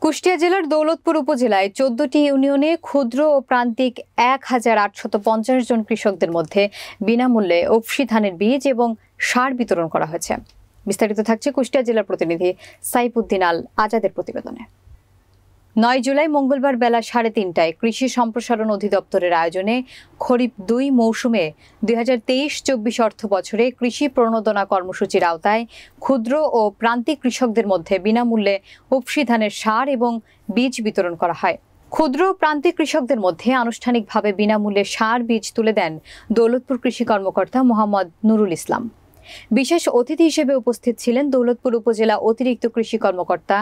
কুষ্টিয়া জেলার দৌলতপুর উপজেলায় ১৪টি ইউনিয়নে ক্ষুদ্র ও প্রান্তিক ১,৮৫০ জন কৃষকদের মধ্যে বিনামূল্যে উফশী ধানের বীজ এবং সার বিতরণ করা হয়েছে। বিস্তারিত থাকছে কুষ্টিয়া জেলার প্রতিনিধি সাইফুদ্দিন আল আজাদের প্রতিবেদনে। ৯ জুলাই মঙ্গলবার বেলা ৩:৩০টায় কৃষি সম্প্রসারণ অধিদপ্তরের আয়োজনে খরিফ ২ মৌসুমে ২০২৩-২৪ অর্থ বছরে কৃষি প্রণোদনা কর্মসূচির আওতায় ক্ষুদ্র ও প্রান্তিক কৃষকদের মধ্যে বিনামূল্যে উফশী ধানের সার এবং বীজ বিতরণ করা হয়। ক্ষুদ্র ও প্রান্তিক কৃষকদের মধ্যে আনুষ্ঠানিকভাবে বিনামূল্যে সার বীজ তুলে দেন দৌলতপুর কৃষি কর্মকর্তা মোহাম্মদ নুরুল ইসলাম। বিশেষ অতিথি হিসেবে উপস্থিত ছিলেন দৌলতপুর উপজেলা অতিরিক্ত কৃষি কর্মকর্তা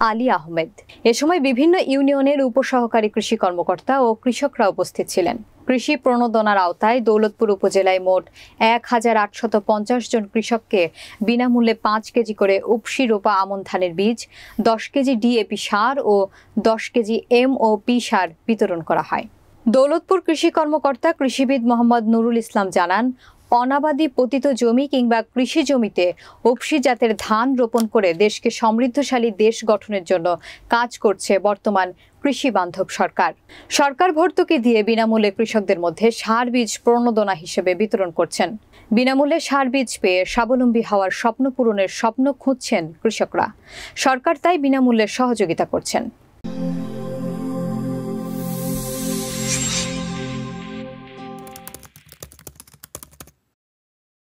আলী আহমেদ। এ সময় বিভিন্ন ইউনিয়নের উপসহকারী কৃষি কর্মকর্তা ও কৃষকরা উপস্থিত ছিলেন। কৃষি প্রণোদনার আওতায় দৌলতপুর উপজেলায় মোট ১,৮৫০ জন কৃষককে বিনামূল্যে ৫ কেজি করে উফশী রোপা আমন ধানের বীজ, ১০ কেজি ডিএপি সার ও ১০ কেজি এমওপি সার বিতরণ করা হয়। দৌলতপুর কৃষি কর্মকর্তা কৃষিবিদ মোহাম্মদ নুরুল ইসলাম জানান, অনাবাদি পতিত জমি কিংবা কৃষি জমিতে উফশী জাতের ধান রোপণ করে দেশকে সমৃদ্ধশালী দেশ গঠনের জন্য কাজ করছে বর্তমান কৃষি বান্ধব সরকার। সরকার ভর্তুকি দিয়ে বিনামূল্যে কৃষকদের মধ্যে সার বীজ প্রণোদনা হিসেবে বিতরণ করছেন। বিনামূল্যে সার বীজ পেয়ে স্বাবলম্বী হওয়ার স্বপ্ন পূরণের স্বপ্ন খুঁজছেন কৃষকরা। সরকার তাই বিনামূল্যে সহযোগিতা করছেন।